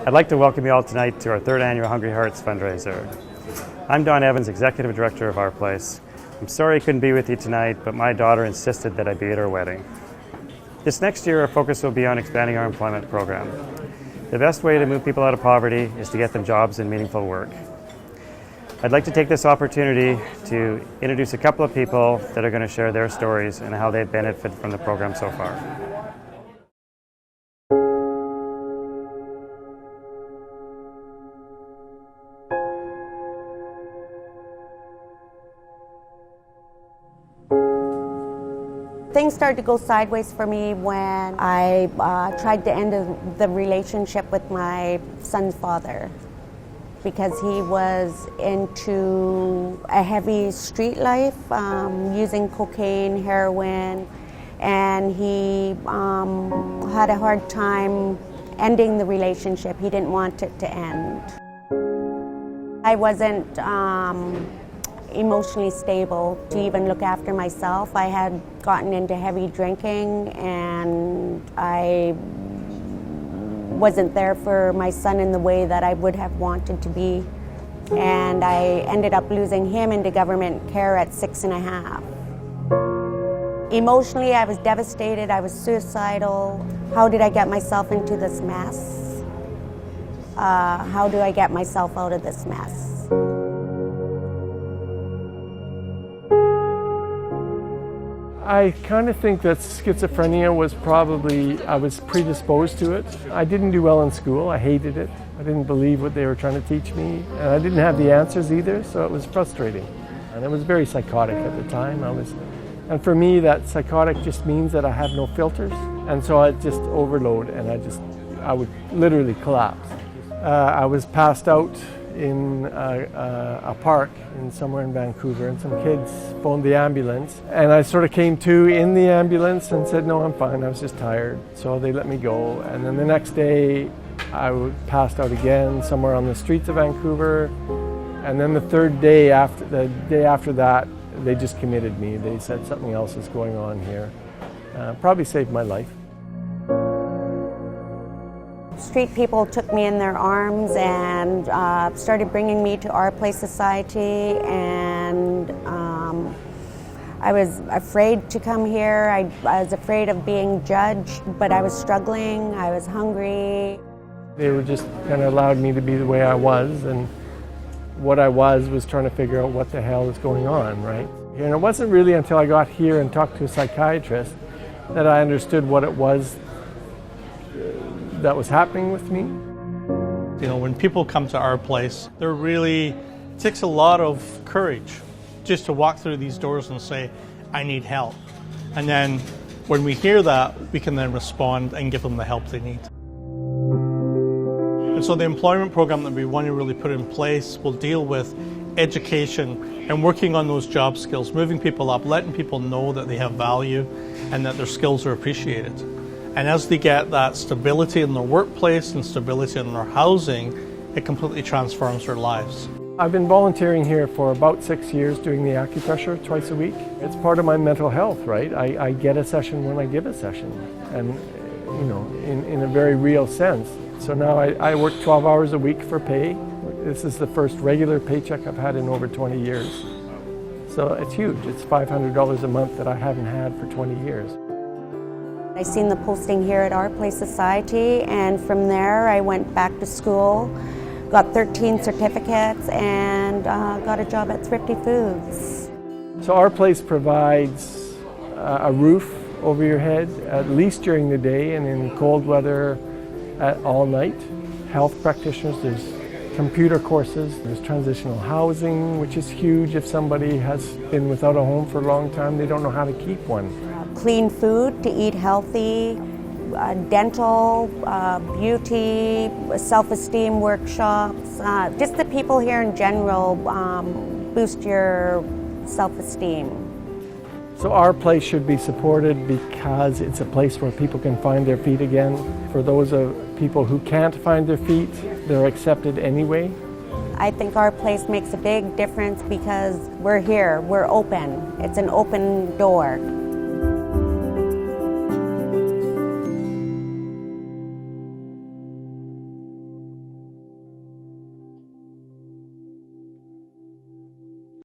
I'd like to welcome you all tonight to our third annual Hungry Hearts fundraiser. I'm Don Evans, Executive Director of Our Place. I'm sorry I couldn't be with you tonight, but my daughter insisted that I be at her wedding. This next year, our focus will be on expanding our employment program. The best way to move people out of poverty is to get them jobs and meaningful work. I'd like to take this opportunity to introduce a couple of people that are going to share their stories and how they've benefited from the program so far. Things started to go sideways for me when I tried to end the relationship with my son's father because he was into a heavy street life, using cocaine, heroin, and he had a hard time ending the relationship. He didn't want it to end. I wasn't emotionally stable to even look after myself. I had gotten into heavy drinking and I wasn't there for my son in the way that I would have wanted to be. And I ended up losing him into government care at 6.5. Emotionally, I was devastated. I was suicidal. How did I get myself into this mess? How do I get myself out of this mess? I kind of think that schizophrenia was probably, I was predisposed to it. I didn't do well in school. I hated it. I didn't believe what they were trying to teach me. And I didn't have the answers either, so it was frustrating. And it was very psychotic at the time. And for me, that psychotic just means that I have no filters. And so I just overload and I would literally collapse. I was passed out in a park somewhere in Vancouver, and some kids phoned the ambulance, and I sort of came to in the ambulance and said, no, I'm fine, I was just tired. So they let me go, and then the next day I passed out again somewhere on the streets of Vancouver, and then the third day after that, they just committed me. They said something else is going on here. Probably saved my life. Street people took me in their arms and started bringing me to Our Place Society, and I was afraid to come here. I was afraid of being judged, but I was struggling. I was hungry. They were just kind of allowed me to be the way I was, and what I was trying to figure out what the hell is going on, right? And it wasn't really until I got here and talked to a psychiatrist that I understood what it was that was happening with me. You know, when people come to Our Place, it takes a lot of courage just to walk through these doors and say, I need help. And then when we hear that, we can then respond and give them the help they need. And so the employment program that we want to really put in place will deal with education and working on those job skills, moving people up, letting people know that they have value and that their skills are appreciated. And as they get that stability in their workplace and stability in their housing, it completely transforms their lives. I've been volunteering here for about 6 years doing the acupressure twice a week. It's part of my mental health, right? I get a session when I give a session, and you know, in a very real sense. So now I work 12 hours a week for pay. This is the first regular paycheck I've had in over 20 years. So it's huge. It's $500 a month that I haven't had for 20 years. I seen the posting here at Our Place Society, and from there I went back to school, got 13 certificates, and got a job at Thrifty Foods. So Our Place provides a roof over your head, at least during the day, and in cold weather all night. Health practitioners, there's computer courses, there's transitional housing, which is huge if somebody has been without a home for a long time, they don't know how to keep one. Clean food to eat healthy, dental, beauty, self-esteem workshops. Just the people here in general boost your self-esteem. So Our Place should be supported because it's a place where people can find their feet again. For those people who can't find their feet, they're accepted anyway. I think Our Place makes a big difference because we're here, we're open. It's an open door.